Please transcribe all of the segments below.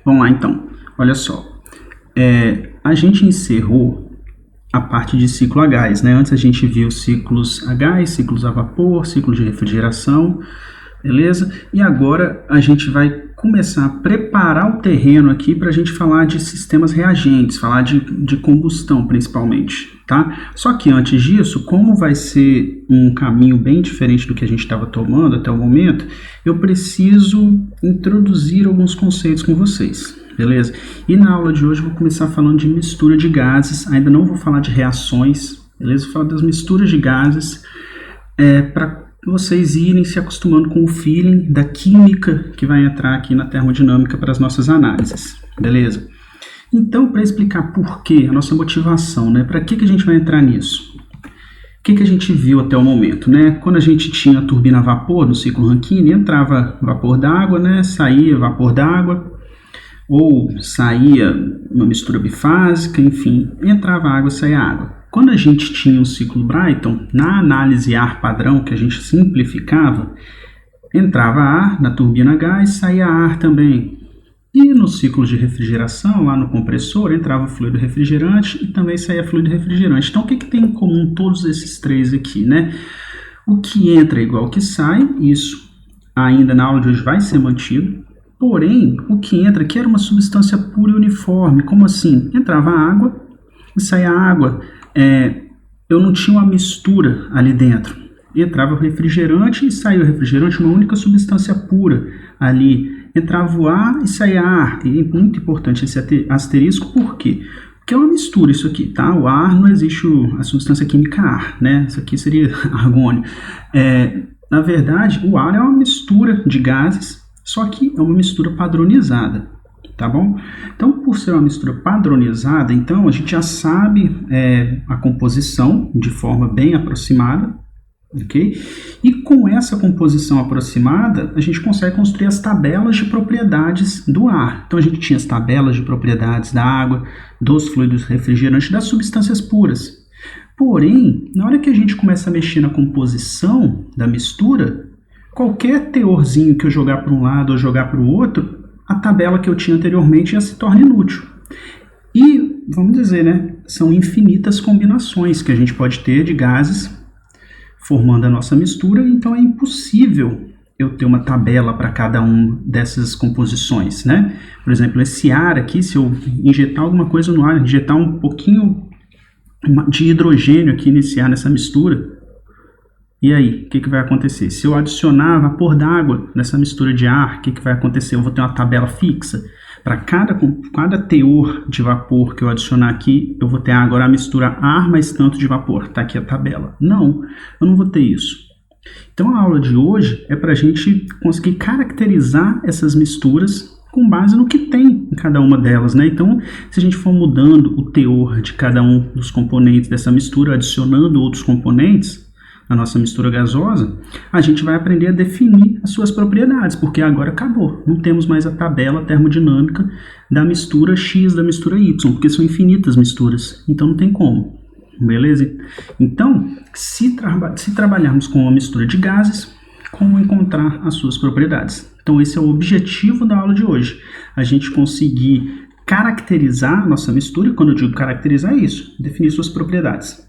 Vamos lá então, olha só. A gente encerrou a parte de ciclo a gás, né? Antes a gente viu ciclos a gás, ciclos a vapor, ciclo de refrigeração, beleza? E agora a gente vai começar a preparar o terreno aqui para a gente falar de sistemas reagentes, falar de combustão principalmente, tá? Só que antes disso, como vai ser um caminho bem diferente do que a gente estava tomando até o momento, eu preciso introduzir alguns conceitos com vocês. Beleza? E na aula de hoje eu vou começar falando de mistura de gases, ainda não vou falar de reações, beleza? Vou falar das misturas de gases, para vocês irem se acostumando com o feeling da química que vai entrar aqui na termodinâmica para as nossas análises, beleza? Então, para explicar por quê, a nossa motivação, né? Para que a gente vai entrar nisso? O que a gente viu até o momento, né? Quando a gente tinha a turbina a vapor no ciclo Rankine, entrava vapor d'água, né? Saía vapor d'água, ou saía uma mistura bifásica, enfim, entrava água, saía água. Quando a gente tinha o ciclo Brayton, na análise ar padrão, que a gente simplificava, entrava ar na turbina a gás, saía ar também. E no ciclo de refrigeração, lá no compressor, entrava fluido refrigerante e também saía fluido refrigerante. Então, o que tem em comum todos esses três aqui, né? O que entra é igual ao que sai, isso ainda na aula de hoje vai ser mantido. Porém, o que entra aqui era uma substância pura e uniforme. Como assim? Entrava água e saía água. Eu não tinha uma mistura ali dentro. Entrava o refrigerante e saía o refrigerante, uma única substância pura ali. Entrava o ar e saía ar. E é muito importante esse asterisco, por quê? Porque é uma mistura isso aqui, tá? O ar não existe a substância química ar, né? Isso aqui seria argônio. Na verdade, o ar é uma mistura de gases, só que é uma mistura padronizada, tá bom? Então, por ser uma mistura padronizada, então a gente já sabe a composição de forma bem aproximada, ok? E com essa composição aproximada, a gente consegue construir as tabelas de propriedades do ar. Então, a gente tinha as tabelas de propriedades da água, dos fluidos refrigerantes, das substâncias puras. Porém, na hora que a gente começa a mexer na composição da mistura, qualquer teorzinho que eu jogar para um lado ou jogar para o outro, a tabela que eu tinha anteriormente já se torna inútil. E, vamos dizer, né, são infinitas combinações que a gente pode ter de gases formando a nossa mistura, então é impossível eu ter uma tabela para cada uma dessas composições, né? Por exemplo, esse ar aqui, se eu injetar alguma coisa no ar, injetar um pouquinho de hidrogênio aqui nesse ar, nessa mistura, e aí, o que vai acontecer? Se eu adicionar vapor d'água nessa mistura de ar, o que vai acontecer? Eu vou ter uma tabela fixa. Para cada teor de vapor que eu adicionar aqui, eu vou ter agora a mistura ar mais tanto de vapor. Está aqui a tabela. Não, eu não vou ter isso. Então, a aula de hoje é para a gente conseguir caracterizar essas misturas com base no que tem em cada uma delas, né? Então, se a gente for mudando o teor de cada um dos componentes dessa mistura, adicionando outros componentes na nossa mistura gasosa, a gente vai aprender a definir as suas propriedades, porque agora acabou. Não temos mais a tabela termodinâmica da mistura X, da mistura Y, porque são infinitas misturas, então não tem como, beleza? Então, se trabalharmos com uma mistura de gases, como encontrar as suas propriedades? Então, esse é o objetivo da aula de hoje, a gente conseguir caracterizar a nossa mistura, e quando eu digo caracterizar é isso, definir suas propriedades.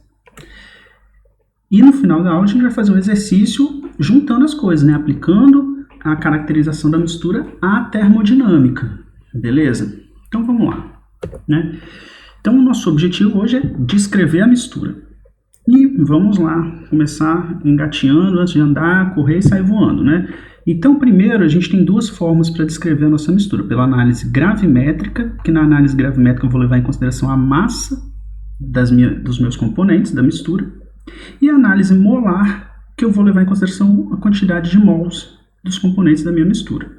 E no final da aula a gente vai fazer um exercício juntando as coisas, né? Aplicando a caracterização da mistura à termodinâmica, beleza? Então vamos lá, né? Então o nosso objetivo hoje é descrever a mistura. E vamos lá, começar engateando antes de andar, correr e sair voando, né? Então primeiro a gente tem duas formas para descrever a nossa mistura. Pela análise gravimétrica, que na análise gravimétrica eu vou levar em consideração a massa dos meus componentes da mistura. E a análise molar, que eu vou levar em consideração a quantidade de mols dos componentes da minha mistura.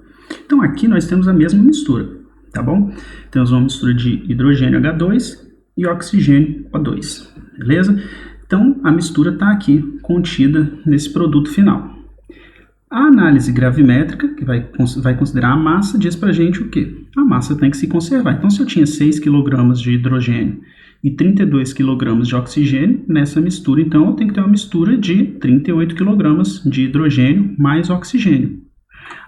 Então aqui nós temos a mesma mistura, tá bom? Temos uma mistura de hidrogênio H2 e oxigênio O2, beleza? Então a mistura está aqui contida nesse produto final. A análise gravimétrica, que vai considerar a massa, diz pra gente o quê? A massa tem que se conservar. Então se eu tinha 6 kg de hidrogênio e 32 kg de oxigênio nessa mistura, então eu tenho que ter uma mistura de 38 kg de hidrogênio mais oxigênio.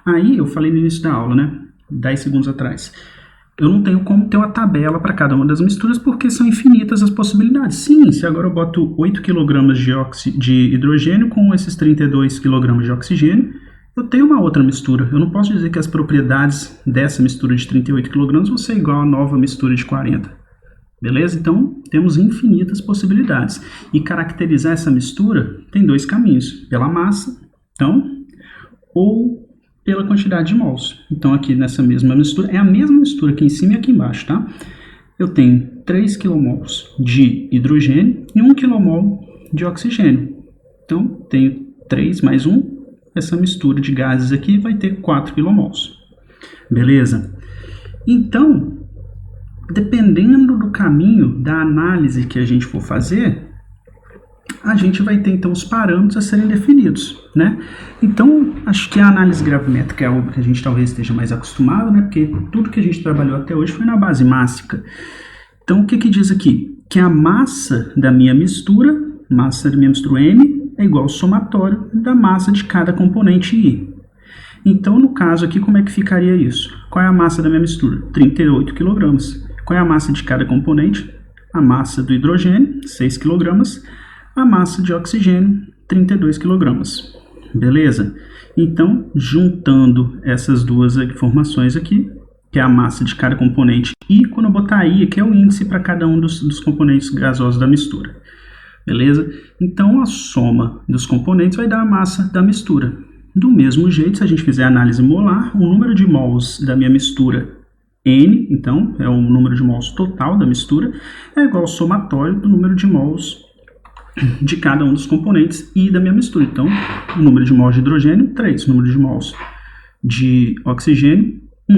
Aí eu falei no início da aula, né? 10 segundos atrás. eu não tenho como ter uma tabela para cada uma das misturas porque são infinitas as possibilidades. Sim, se agora eu boto 8 kg de hidrogênio com esses 32 kg de oxigênio, eu tenho uma outra mistura. Eu não posso dizer que as propriedades dessa mistura de 38 kg vão ser igual à nova mistura de 40. Beleza? Então, temos infinitas possibilidades. E caracterizar essa mistura tem dois caminhos. Pela massa, então, ou pela quantidade de mols. Então, aqui nessa mesma mistura, é a mesma mistura aqui em cima e aqui embaixo, tá? Eu tenho 3 kmol de hidrogênio e 1 kmol de oxigênio. Então, tenho 3 mais 1. Essa mistura de gases aqui vai ter 4 kmols. Beleza? Então, dependendo do caminho da análise que a gente for fazer, a gente vai ter então os parâmetros a serem definidos, né? Então, acho que a análise gravimétrica é algo que a gente talvez esteja mais acostumado, né? Porque tudo que a gente trabalhou até hoje foi na base mássica. Então, o que que diz aqui? Que a massa da minha mistura M, é igual ao somatório da massa de cada componente I. Então, no caso aqui, como é que ficaria isso? Qual é a massa da minha mistura? 38 kg. Qual é a massa de cada componente? A massa do hidrogênio, 6 kg. A massa de oxigênio, 32 kg. Beleza? Então, juntando essas duas informações aqui, que é a massa de cada componente, e quando eu botar I, que é o índice para cada um dos componentes gasosos da mistura. Beleza? Então, a soma dos componentes vai dar a massa da mistura. Do mesmo jeito, se a gente fizer a análise molar, o número de mols da minha mistura N, então, é o número de mols total da mistura, é igual ao somatório do número de mols de cada um dos componentes I da minha mistura. Então, o número de mols de hidrogênio, 3. O número de mols de oxigênio, 1.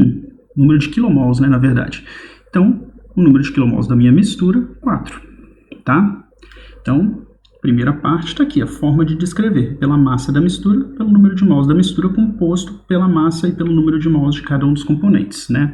O número de quilomols, né, na verdade. Então, o número de quilomols da minha mistura, 4. Tá? Então, primeira parte está aqui, a forma de descrever pela massa da mistura, pelo número de mols da mistura composto pela massa e pelo número de mols de cada um dos componentes, né?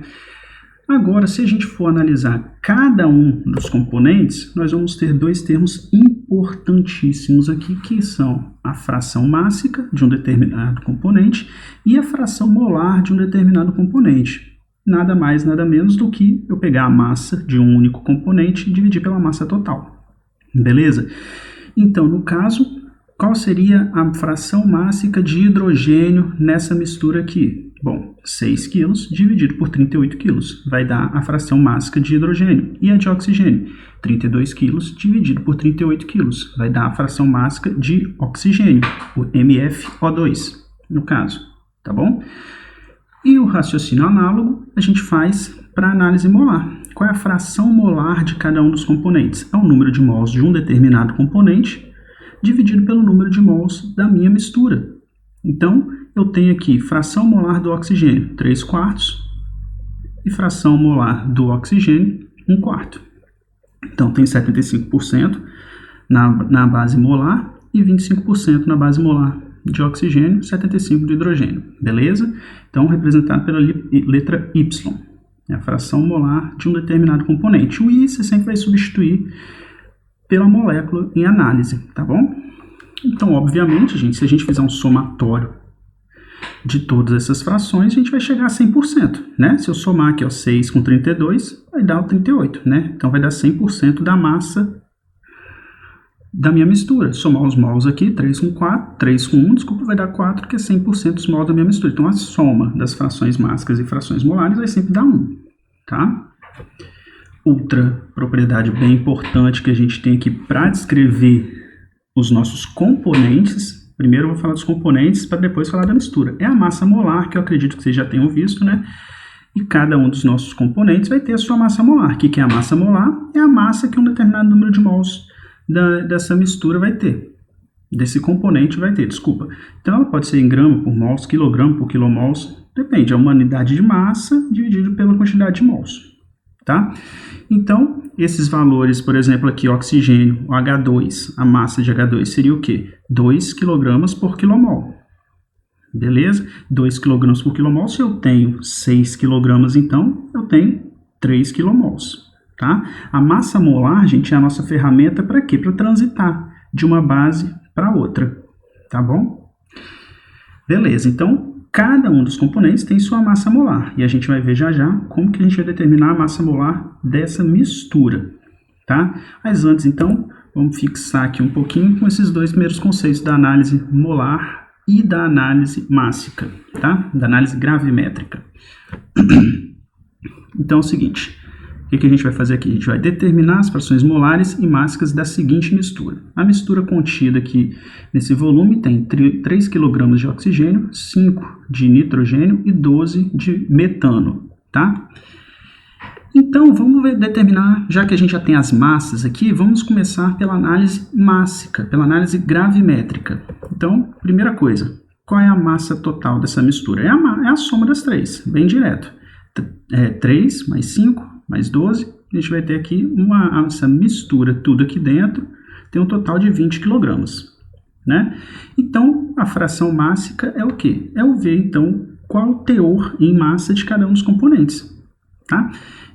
Agora, se a gente for analisar cada um dos componentes, nós vamos ter dois termos importantíssimos aqui, que são a fração mássica de um determinado componente e a fração molar de um determinado componente. Nada mais, nada menos do que eu pegar a massa de um único componente e dividir pela massa total. Beleza? Então, no caso, qual seria a fração mássica de hidrogênio nessa mistura aqui? Bom, 6 kg dividido por 38 kg vai dar a fração mássica de hidrogênio. E a de oxigênio? 32 kg dividido por 38 kg vai dar a fração mássica de oxigênio, o MfO2, no caso, tá bom? E o raciocínio análogo a gente faz para análise molar. Qual é a fração molar de cada um dos componentes? É o número de mols de um determinado componente dividido pelo número de mols da minha mistura. Então, eu tenho aqui fração molar do oxigênio, 3/4, e fração molar do oxigênio, 1/4. Então, tem 75% na base molar e 25% na base molar de oxigênio, 75% de hidrogênio. Beleza? Então, representado pela letra Y. É a fração molar de um determinado componente. O I você sempre vai substituir pela molécula em análise, tá bom? Então, obviamente, gente, se a gente fizer um somatório de todas essas frações, a gente vai chegar a 100%, né? Se eu somar aqui, ó, 6 com 32, vai dar o 38, né? Então, vai dar 100% da massa da minha mistura. Somar os mols aqui, 3 com 4, 3 com 1, desculpa, vai dar 4, que é 100% dos mols da minha mistura. Então, a soma das frações mássicas e frações molares vai sempre dar 1, tá? Outra propriedade bem importante que a gente tem aqui para descrever os nossos componentes, primeiro eu vou falar dos componentes para depois falar da mistura, é a massa molar, que eu acredito que vocês já tenham visto, né? E cada um dos nossos componentes vai ter a sua massa molar. O que é a massa molar? É a massa que um determinado número de mols dessa mistura vai ter, desse componente vai ter, desculpa. Então, ela pode ser em grama por mols, quilograma por quilomols, depende, é uma unidade de massa dividido pela quantidade de mols, tá? Então, esses valores, por exemplo, aqui, oxigênio, o H2, a massa de H2 seria o quê? 2 kg por quilomol. Beleza? 2 kg por quilomol, se eu tenho 6 kg, então, eu tenho 3 kmols. Tá? A massa molar, gente, é a nossa ferramenta para quê? Para transitar de uma base para outra, tá bom? Beleza, então, cada um dos componentes tem sua massa molar. E a gente vai ver já já como que a gente vai determinar a massa molar dessa mistura, tá? Mas antes, então, vamos fixar aqui um pouquinho com esses dois primeiros conceitos da análise molar e da análise mássica, tá? Da análise gravimétrica. Então é o seguinte, o que a gente vai fazer aqui? A gente vai determinar as frações molares e mássicas da seguinte mistura. A mistura contida aqui nesse volume tem 3 kg de oxigênio, 5 de nitrogênio e 12 de metano, tá? Então, vamos determinar, já que a gente já tem as massas aqui, vamos começar pela análise mássica, pela análise gravimétrica. Então, primeira coisa, qual é a massa total dessa mistura? É a soma das três, bem direto. 3 mais 5 mais 12, a gente vai ter aqui essa mistura tudo aqui dentro, tem um total de 20 kg, né? Então, a fração mássica é o quê? É o V, então, qual o teor em massa de cada um dos componentes, tá?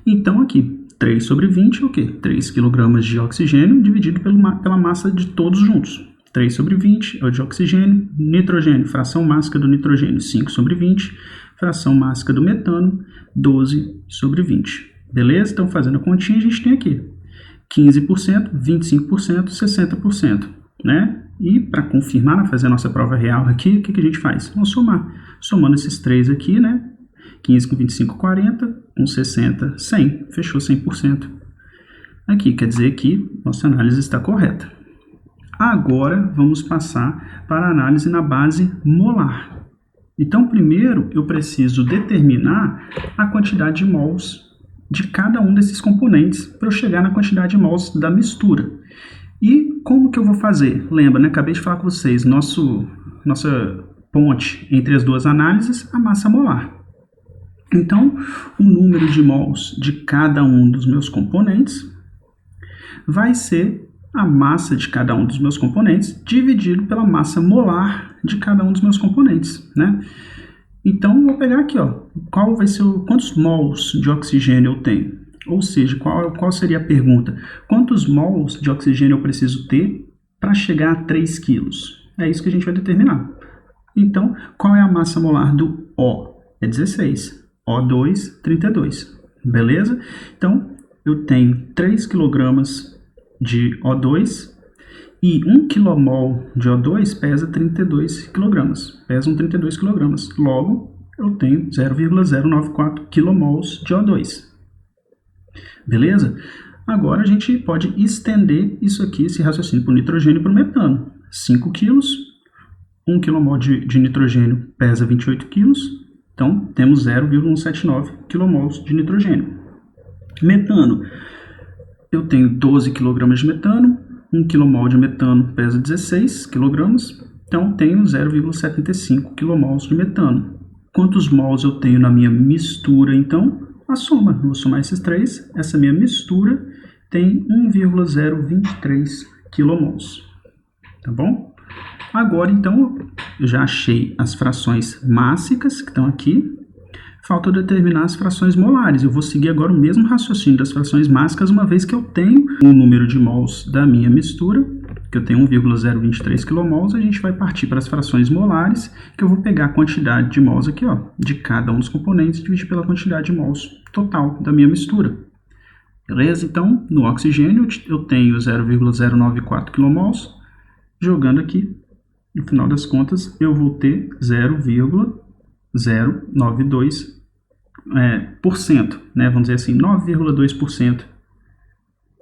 Então, aqui, 3 sobre 20 é o quê? 3 kg de oxigênio dividido pela massa de todos juntos. 3 sobre 20 é o de oxigênio, nitrogênio, fração mássica do nitrogênio, 5 sobre 20, fração mássica do metano, 12 sobre 20. Beleza? Então, fazendo a continha, a gente tem aqui 15%, 25%, 60%, né? E para confirmar, fazer a nossa prova real aqui, o que a gente faz? Vamos somar. Somando esses três aqui, né? 15 com 25, 40, com 60, 100. Fechou 100%. Aqui, quer dizer que nossa análise está correta. Agora, vamos passar para a análise na base molar. Então, primeiro, eu preciso determinar a quantidade de mols de cada um desses componentes para eu chegar na quantidade de mols da mistura. E como que eu vou fazer? Lembra, né? Acabei de falar com vocês, nossa ponte entre as duas análises, a massa molar. Então, o número de mols de cada um dos meus componentes vai ser a massa de cada um dos meus componentes dividido pela massa molar de cada um dos meus componentes, né? Então, vou pegar aqui, ó, quantos mols de oxigênio eu tenho? Ou seja, qual seria a pergunta? Quantos mols de oxigênio eu preciso ter para chegar a 3 quilos? É isso que a gente vai determinar. Então, qual é a massa molar do O? É 16. O2, 32. Beleza? Então, eu tenho 3 kg de O2 e 1 kmol de O2 pesa 32 kg. Pesam 32 kg. Logo, eu tenho 0,094 kmol de O2. Beleza? Agora a gente pode estender isso aqui, esse raciocínio, para o nitrogênio e para o metano. 5 kg, 1 kmol de nitrogênio pesa 28 kg, então temos 0,179 kmol de nitrogênio. Metano, eu tenho 12 kg de metano, 1 kmol de metano pesa 16 kg, então tenho 0,75 kmol de metano. Quantos mols eu tenho na minha mistura, então? A soma, vou somar esses três, essa minha mistura tem 1,023 kmol, tá bom? Agora, então, eu já achei as frações mássicas que estão aqui, falta eu determinar as frações molares. Eu vou seguir agora o mesmo raciocínio das frações mássicas, uma vez que eu tenho o número de mols da minha mistura, que eu tenho 1,023 kmol, a gente vai partir para as frações molares, que eu vou pegar a quantidade de mols aqui, ó, de cada um dos componentes, dividir pela quantidade de mols total da minha mistura. Beleza? Então, no oxigênio, eu tenho 0,094 kmol, jogando aqui, no final das contas, eu vou ter 0,092%, né? Vamos dizer assim, 9,2%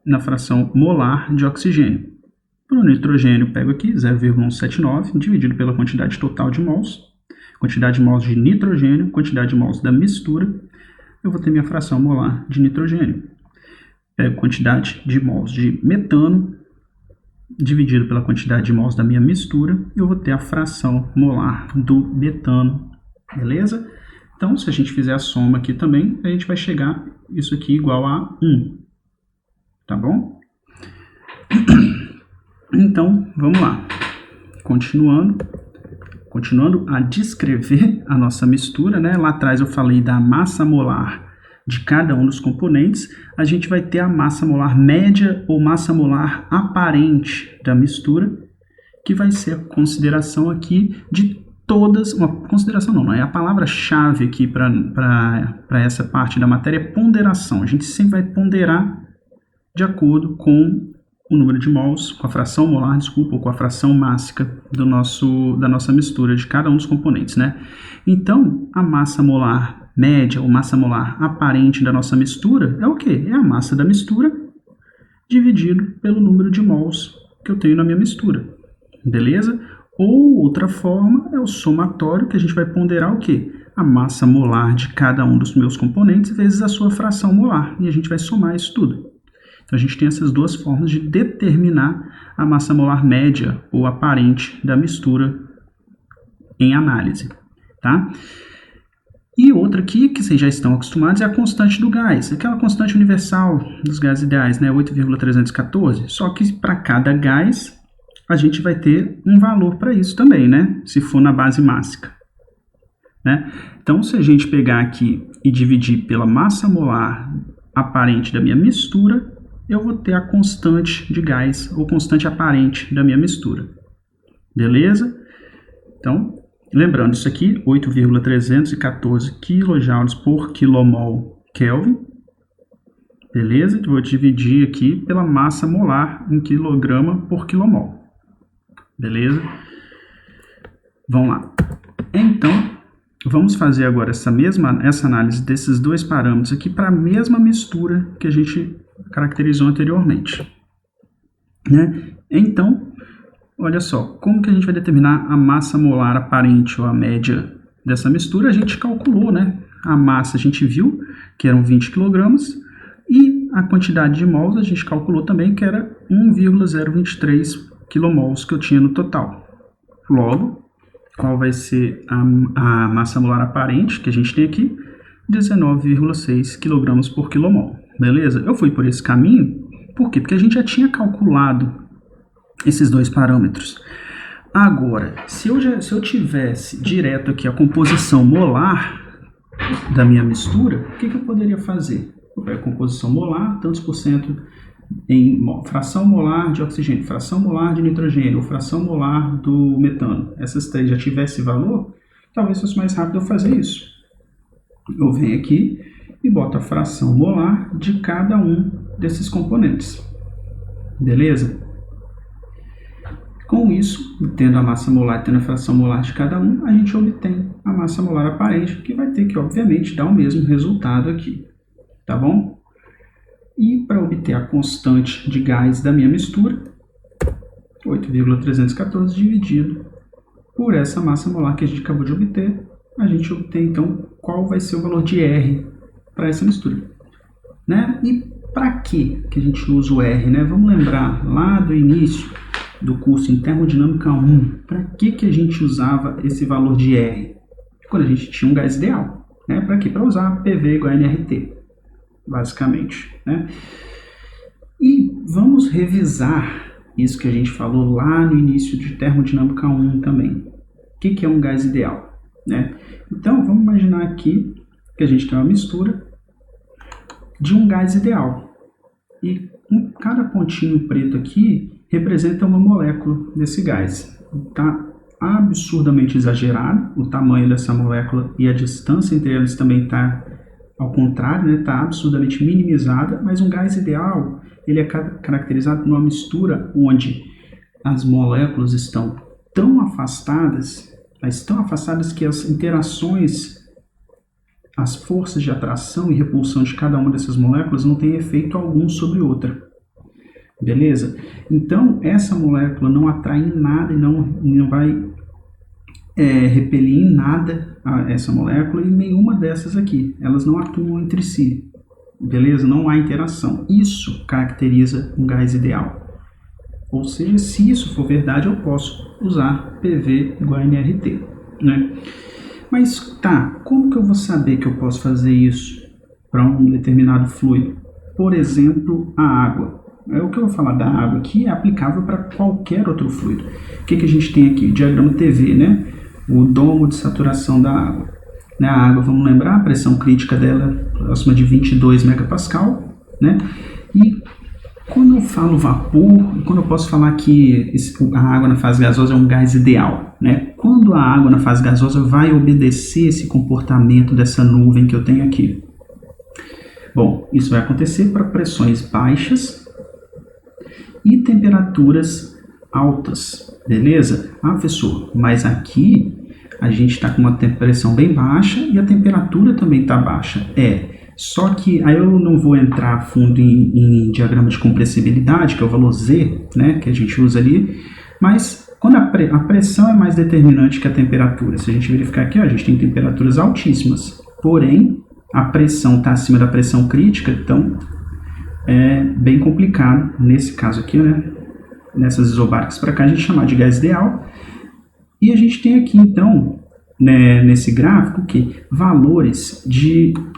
na fração molar de oxigênio. Para o nitrogênio, pego aqui 0,179 dividido pela quantidade total de mols, quantidade de mols de nitrogênio, quantidade de mols da mistura, eu vou ter minha fração molar de nitrogênio. Pego quantidade de mols de metano, dividido pela quantidade de mols da minha mistura, eu vou ter a fração molar do metano, beleza? Então, se a gente fizer a soma aqui também, a gente vai chegar isso aqui igual a 1, tá bom? Então, vamos lá. Continuando a descrever a nossa mistura, né? Lá atrás eu falei da massa molar de cada um dos componentes, a gente vai ter a massa molar média ou massa molar aparente da mistura, que vai ser a consideração aqui de todas, uma consideração não é a palavra-chave aqui para essa parte da matéria, é ponderação. A gente sempre vai ponderar de acordo com o número de mols, com a fração molar, ou com a fração mássica da nossa mistura de cada um dos componentes, né? Então, a massa molar média ou massa molar aparente da nossa mistura é o quê? É a massa da mistura dividido pelo número de mols que eu tenho na minha mistura, beleza? Ou outra forma é o somatório, que a gente vai ponderar o quê? A massa molar de cada um dos meus componentes vezes a sua fração molar, e a gente vai somar isso tudo. Então, a gente tem essas duas formas de determinar a massa molar média ou aparente da mistura em análise, tá? E outra aqui, que vocês já estão acostumados, é a constante do gás, aquela constante universal dos gases ideais, né? 8,314, só que para cada gás a gente vai ter um valor para isso também, né? Se for na base mássica, né? Então, se a gente pegar aqui e dividir pela massa molar aparente da minha mistura, eu vou ter a constante de gás, ou constante aparente da minha mistura. Beleza? Então, lembrando isso aqui, 8,314 kJ por kmol Kelvin. Beleza? Vou dividir aqui pela massa molar em quilograma por quilomol. Beleza? Vamos lá. Então, vamos fazer agora essa análise desses dois parâmetros aqui para a mesma mistura que a gente caracterizou anteriormente, né? Então, olha só, como que a gente vai determinar a massa molar aparente ou a média dessa mistura? A gente calculou, né? A massa a gente viu que eram 20 kg e a quantidade de mols a gente calculou também que era 1,023 kmols que eu tinha no total. Logo, qual vai ser a massa molar aparente que a gente tem aqui? 19,6 kg por kmol. Beleza? Eu fui por esse caminho, por quê? Porque a gente já tinha calculado esses dois parâmetros. Agora, se eu tivesse direto aqui a composição molar da minha mistura, o que eu poderia fazer? Eu pego a composição molar, tantos por cento em fração molar de oxigênio, fração molar de nitrogênio, ou fração molar do metano. Essas três já tivessem valor, talvez fosse mais rápido eu fazer isso. Eu venho aqui e boto a fração molar de cada um desses componentes. Beleza? Com isso, tendo a massa molar e tendo a fração molar de cada um, a gente obtém a massa molar aparente, que vai ter que, obviamente, dar o mesmo resultado aqui. Tá bom? E para obter a constante de gás da minha mistura, 8,314 dividido por essa massa molar que a gente acabou de obter, a gente obtém, então, qual vai ser o valor de R para essa mistura, né? E para que a gente usa o R, né? Vamos lembrar lá do início do curso em Termodinâmica 1, para que a gente usava esse valor de R? Quando a gente tinha um gás ideal, né? Para quê? Para usar PV igual a nRT, basicamente, né? E vamos revisar isso que a gente falou lá no início de Termodinâmica 1 também. O que é um gás ideal, né? Então, vamos imaginar aqui que a gente tem uma mistura de um gás ideal. E cada pontinho preto aqui representa uma molécula desse gás. Está absurdamente exagerado o tamanho dessa molécula e a distância entre eles também está ao contrário, né? Está absurdamente minimizada, mas um gás ideal ele é caracterizado por uma mistura onde as moléculas estão tão afastadas, mas tão afastadas que as interações, as forças de atração e repulsão de cada uma dessas moléculas não tem efeito algum sobre outra. Beleza? Então, essa molécula não atrai em nada e não vai repelir em nada essa molécula e nenhuma dessas aqui. Elas não atuam entre si. Beleza? Não há interação. Isso caracteriza um gás ideal. Ou seja, se isso for verdade, eu posso usar PV igual a nRT, né? Mas tá, como que eu vou saber que eu posso fazer isso para um determinado fluido? Por exemplo, a água. O que eu vou falar da água aqui é aplicável para qualquer outro fluido. O que a gente tem aqui? O diagrama TV, né? O domo de saturação da água. A água, vamos lembrar, a pressão crítica dela é próxima de 22 megapascal, né? E Quando eu falo vapor, quando eu posso falar que a água na fase gasosa é um gás ideal, né? Quando a água na fase gasosa vai obedecer esse comportamento dessa nuvem que eu tenho aqui? Bom, isso vai acontecer para pressões baixas e temperaturas altas, beleza? Ah, professor, mas aqui a gente está com uma pressão bem baixa e a temperatura também está baixa. Só que aí eu não vou entrar a fundo em diagrama de compressibilidade, que é o valor Z, né, que a gente usa ali, mas quando a pressão é mais determinante que a temperatura. Se a gente verificar aqui, ó, a gente tem temperaturas altíssimas, porém a pressão está acima da pressão crítica, então é bem complicado nesse caso aqui, né, nessas isobáricas para cá, a gente chamar de gás ideal. E a gente tem aqui, então, né, nesse gráfico, que valores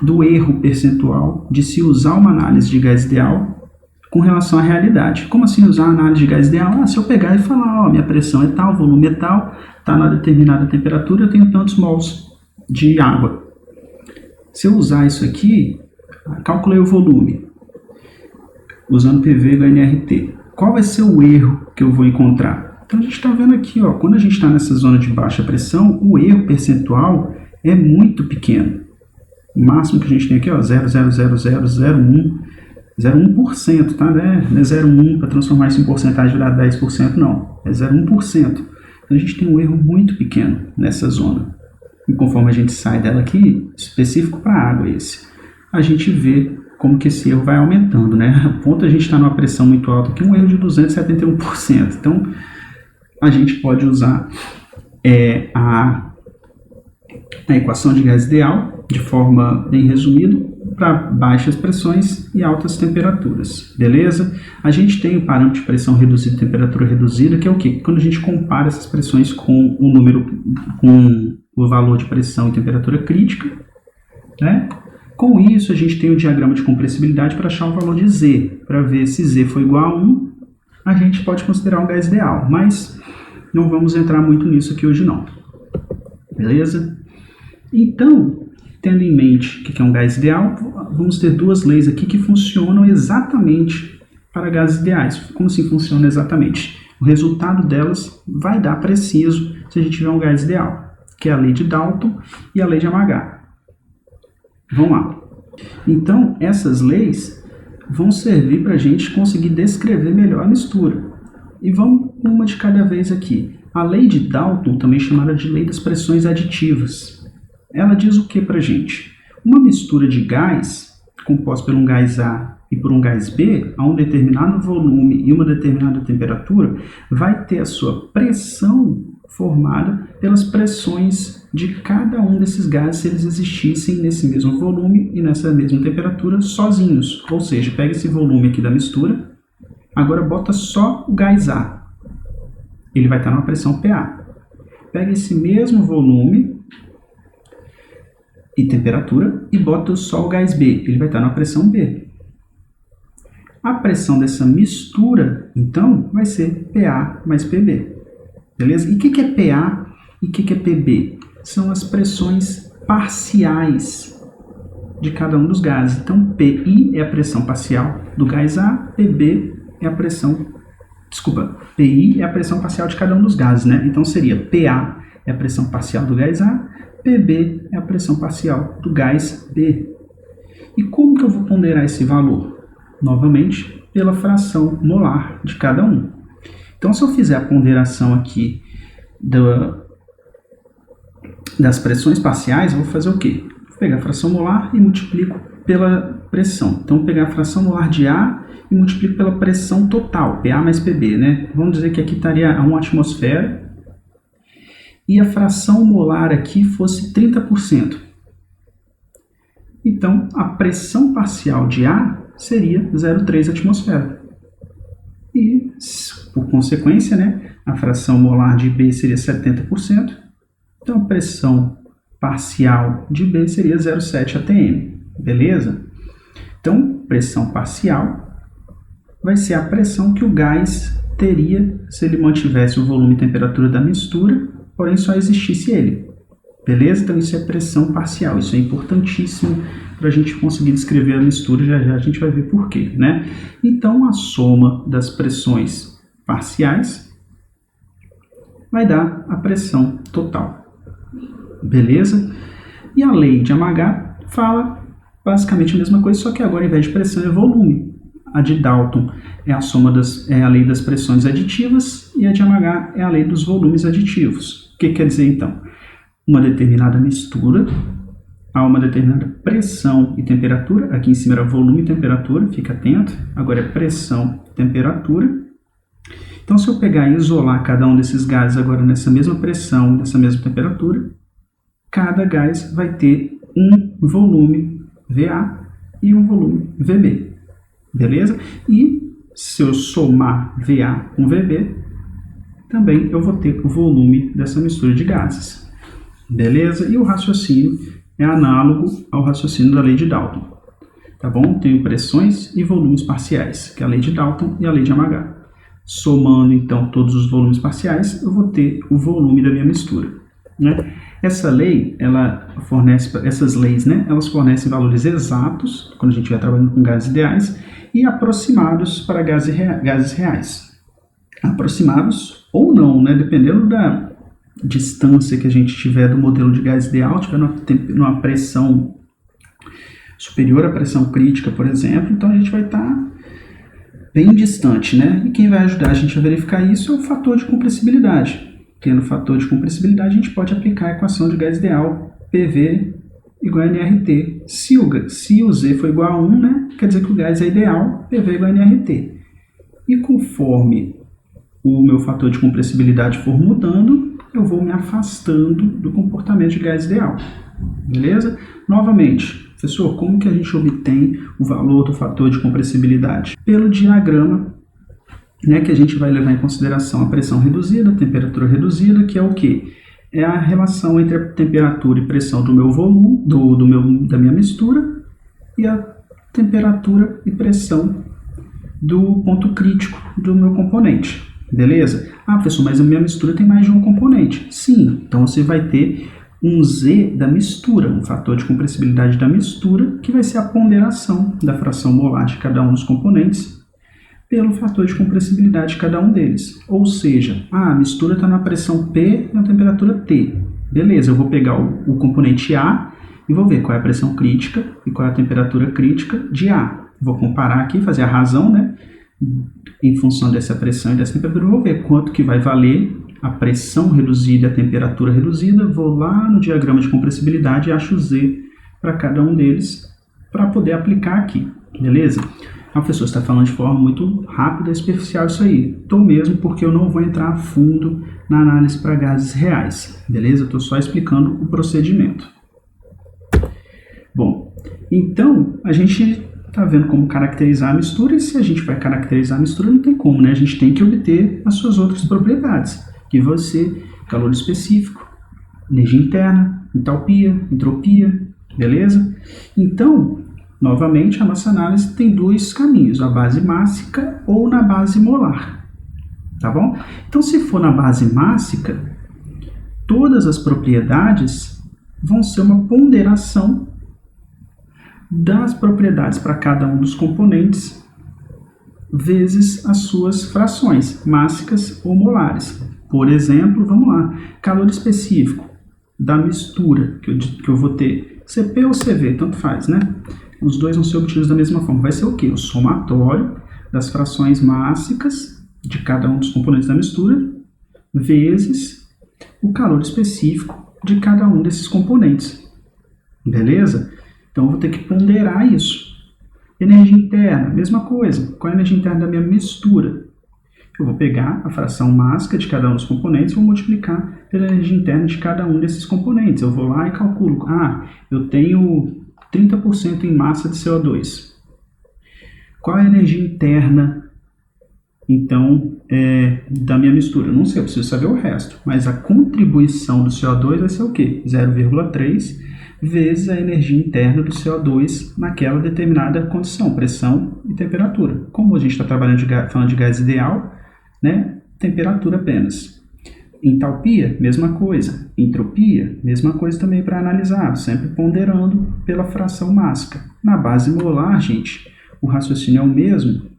do erro percentual de se usar uma análise de gás ideal com relação à realidade. Como assim usar a análise de gás ideal? Se eu pegar e falar, ó, minha pressão é tal, volume é tal, está na determinada temperatura, eu tenho tantos mols de água. Se eu usar isso aqui, calculei o volume, usando PV igual a NRT. Qual vai ser o erro que eu vou encontrar? Então a gente está vendo aqui, ó, quando a gente está nessa zona de baixa pressão, o erro percentual é muito pequeno. O máximo que a gente tem aqui, ó, 0,00001%, tá? Não é 0,1 para transformar isso em porcentagem e virar 10%, não. É 0,1%. Então a gente tem um erro muito pequeno nessa zona. E conforme a gente sai dela aqui, específico para a água esse, a gente vê como que esse erro vai aumentando, né? A ponto a gente está numa pressão muito alta aqui, um erro de 271%. Então, a gente pode usar a equação de gás ideal, de forma bem resumida, para baixas pressões e altas temperaturas, beleza? A gente tem o parâmetro de pressão reduzida e temperatura reduzida, que é o quê? Quando a gente compara essas pressões com o valor de pressão e temperatura crítica, né? Com isso, a gente tem o diagrama de compressibilidade para achar o valor de Z. Para ver se Z for igual a 1, a gente pode considerar um gás ideal, mas não vamos entrar muito nisso aqui hoje não. Beleza? Então, tendo em mente o que é um gás ideal, vamos ter duas leis aqui que funcionam exatamente para gases ideais. Como assim funciona exatamente? O resultado delas vai dar preciso se a gente tiver um gás ideal, que é a lei de Dalton e a lei de Amagat. Vamos lá. Então, essas leis vão servir para a gente conseguir descrever melhor a mistura. E vamos uma de cada vez aqui. A lei de Dalton, também chamada de lei das pressões aditivas, ela diz o que para a gente? Uma mistura de gás, composta por um gás A e por um gás B, a um determinado volume e uma determinada temperatura, vai ter a sua pressão formada pelas pressões de cada um desses gases se eles existissem nesse mesmo volume e nessa mesma temperatura sozinhos. Ou seja, pega esse volume aqui da mistura, agora bota só o gás A. Ele vai estar numa pressão PA. Pega esse mesmo volume e temperatura e bota só o gás B. Ele vai estar numa pressão B. A pressão dessa mistura, então, vai ser PA mais PB. Beleza? E o que é PA e o que é PB? São as pressões parciais de cada um dos gases. Então, PI é a pressão parcial do gás A, PI é a pressão parcial de cada um dos gases, né? Então, seria PA é a pressão parcial do gás A, PB é a pressão parcial do gás B. E como que eu vou ponderar esse valor? Novamente, pela fração molar de cada um. Então, se eu fizer a ponderação aqui das pressões parciais, eu vou fazer o quê? Vou pegar a fração molar e multiplico pela pressão. Então, vou pegar a fração molar de A e multiplico pela pressão total, PA mais PB, né? Vamos dizer que aqui estaria a 1 atmosfera e a fração molar aqui fosse 30%. Então, a pressão parcial de A seria 0,3 atmosfera. E, por consequência, né, a fração molar de B seria 70%. Então, a pressão parcial de B seria 0,7 atm. Beleza? Então, pressão parcial vai ser a pressão que o gás teria se ele mantivesse o volume e temperatura da mistura, porém só existisse ele. Beleza? Então, isso é pressão parcial. Isso é importantíssimo para a gente conseguir descrever a mistura, já já a gente vai ver por quê, né? Então, a soma das pressões parciais vai dar a pressão total, beleza? E a lei de mH fala basicamente a mesma coisa, só que agora, ao invés de pressão, é volume. A de Dalton é a lei das pressões aditivas e a de mH é a lei dos volumes aditivos. O que quer dizer, então? Uma determinada mistura a uma determinada pressão e temperatura. Aqui em cima era volume e temperatura, fica atento. Agora é pressão e temperatura. Então, se eu pegar e isolar cada um desses gases agora nessa mesma pressão, nessa mesma temperatura, cada gás vai ter um volume VA e um volume VB. Beleza? E se eu somar VA com VB, também eu vou ter o volume dessa mistura de gases. Beleza? E o raciocínio é análogo ao raciocínio da lei de Dalton. Tá bom? Tenho pressões e volumes parciais, que é a lei de Dalton e a lei de mH. Somando, então, todos os volumes parciais, eu vou ter o volume da minha mistura, né? Essa lei, essas leis, né, elas fornecem valores exatos, quando a gente estiver trabalhando com gases ideais, e aproximados para gases reais. Aproximados ou não, né, dependendo da distância que a gente tiver do modelo de gás ideal, tiver numa pressão superior à pressão crítica, por exemplo, então a gente vai estar bem distante, né? E quem vai ajudar a gente a verificar isso é o fator de compressibilidade. Tendo o fator de compressibilidade, a gente pode aplicar a equação de gás ideal, PV igual a nRT. Se o Z for igual a 1, né, quer dizer que o gás é ideal, PV igual a nRT. E conforme o meu fator de compressibilidade for mudando, eu vou me afastando do comportamento de gás ideal. Beleza? Novamente, professor, como que a gente obtém o valor do fator de compressibilidade? Pelo diagrama, né, que a gente vai levar em consideração a pressão reduzida, a temperatura reduzida, que é o quê? É a relação entre a temperatura e pressão do meu volume, da minha mistura, e a temperatura e pressão do ponto crítico do meu componente. Beleza? Ah, professor, mas a minha mistura tem mais de um componente. Sim, então você vai ter um Z da mistura, um fator de compressibilidade da mistura, que vai ser a ponderação da fração molar de cada um dos componentes pelo fator de compressibilidade de cada um deles. Ou seja, a mistura está na pressão P e na temperatura T. Beleza, eu vou pegar o componente A e vou ver qual é a pressão crítica e qual é a temperatura crítica de A. Vou comparar aqui, fazer a razão, né? Em função dessa pressão e dessa temperatura, eu vou ver quanto que vai valer a pressão reduzida e a temperatura reduzida. Vou lá no diagrama de compressibilidade e acho Z para cada um deles para poder aplicar aqui. Beleza? A pessoa está falando de forma muito rápida e superficial isso aí. Estou mesmo, porque eu não vou entrar a fundo na análise para gases reais. Beleza? Estou só explicando o procedimento. Bom, então a gente está vendo como caracterizar a mistura, e se a gente vai caracterizar a mistura, não tem como, né? A gente tem que obter as suas outras propriedades, que vão ser calor específico, energia interna, entalpia, entropia, beleza? Então, novamente, a nossa análise tem dois caminhos, a base mássica ou na base molar, tá bom? Então, se for na base mássica, todas as propriedades vão ser uma ponderação das propriedades para cada um dos componentes vezes as suas frações, mássicas ou molares. Por exemplo, vamos lá, calor específico da mistura que eu vou ter, CP ou CV, tanto faz, né? Os dois vão ser obtidos da mesma forma. Vai ser o quê? O somatório das frações mássicas de cada um dos componentes da mistura vezes o calor específico de cada um desses componentes. Beleza? Então, eu vou ter que ponderar isso. Energia interna, mesma coisa. Qual é a energia interna da minha mistura? Eu vou pegar a fração mássica de cada um dos componentes e vou multiplicar pela energia interna de cada um desses componentes. Eu vou lá e calculo. Eu tenho 30% em massa de CO2. Qual é a energia interna, então, da minha mistura? Eu não sei, eu preciso saber o resto. Mas a contribuição do CO2 vai ser o quê? 0,3 vezes a energia interna do CO2 naquela determinada condição, pressão e temperatura. Como a gente está falando de gás ideal, né? Temperatura apenas. Entalpia, mesma coisa. Entropia, mesma coisa também para analisar, sempre ponderando pela fração mássica. Na base molar, gente, o raciocínio é o mesmo.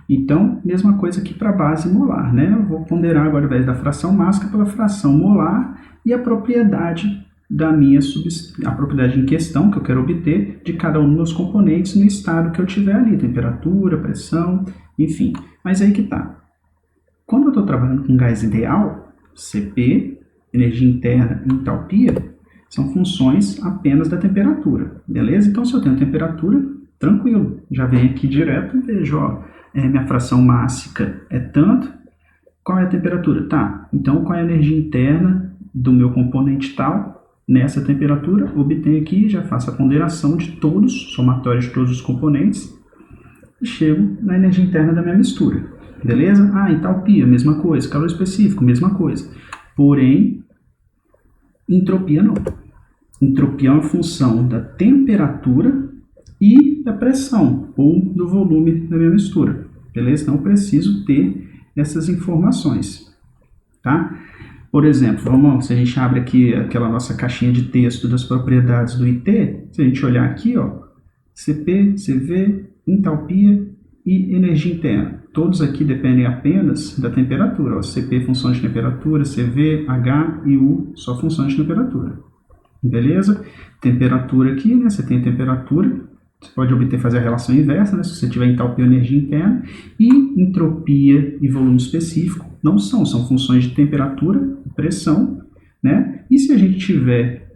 Então, mesma coisa aqui para a base molar, né? Eu vou ponderar agora, ao invés da fração mássica, pela fração molar e a propriedade a propriedade em questão que eu quero obter de cada um dos meus componentes no estado que eu tiver ali, temperatura, pressão, enfim. Mas aí que tá. Quando eu estou trabalhando com gás ideal, Cp, energia interna e entalpia, são funções apenas da temperatura, beleza? Então, se eu tenho temperatura, tranquilo, já venho aqui direto e vejo, ó, minha fração mássica é tanto, qual é a temperatura? Tá, então qual é a energia interna do meu componente tal nessa temperatura? Obtenho aqui, já faço a ponderação de todos, somatório de todos os componentes, e chego na energia interna da minha mistura, beleza? Entalpia, mesma coisa, calor específico, mesma coisa. Porém, entropia não. Entropia é uma função da temperatura e da pressão, ou do volume da minha mistura, beleza? Então, eu preciso ter essas informações, tá? Por exemplo, se a gente abre aqui aquela nossa caixinha de texto das propriedades do IT, se a gente olhar aqui, ó, Cp, Cv, entalpia e energia interna. Todos aqui dependem apenas da temperatura. Ó, Cp função de temperatura, Cv, H e U só função de temperatura. Beleza? Temperatura aqui, né? Você tem a temperatura. Você pode fazer a relação inversa, né? Se você tiver entalpia ou energia interna. E entropia e volume específico não são funções de temperatura e pressão, né? E se a gente tiver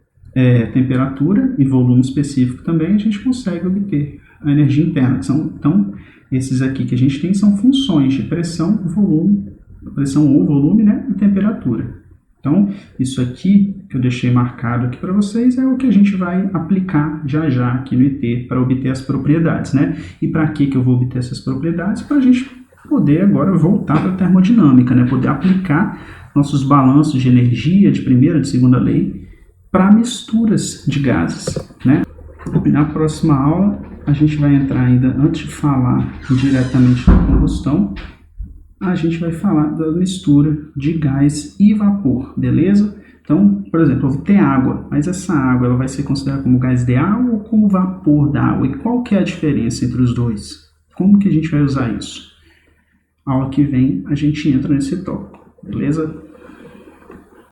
temperatura e volume específico também, a gente consegue obter a energia interna. Então, esses aqui que a gente tem são funções de pressão ou volume, né? E temperatura. Então, isso aqui que eu deixei marcado aqui para vocês é o que a gente vai aplicar já aqui no IT para obter as propriedades, né? E para que eu vou obter essas propriedades? Para a gente poder agora voltar para a termodinâmica, né? Poder aplicar nossos balanços de energia de primeira, de segunda lei para misturas de gases, né? Na próxima aula, a gente vai entrar ainda, antes de falar diretamente da combustão, a gente vai falar da mistura de gás e vapor, beleza? Então, por exemplo, eu vou ter água, mas essa água ela vai ser considerada como gás ideal ou como vapor da água? E qual que é a diferença entre os dois? Como que a gente vai usar isso? Aula que vem a gente entra nesse tópico, beleza?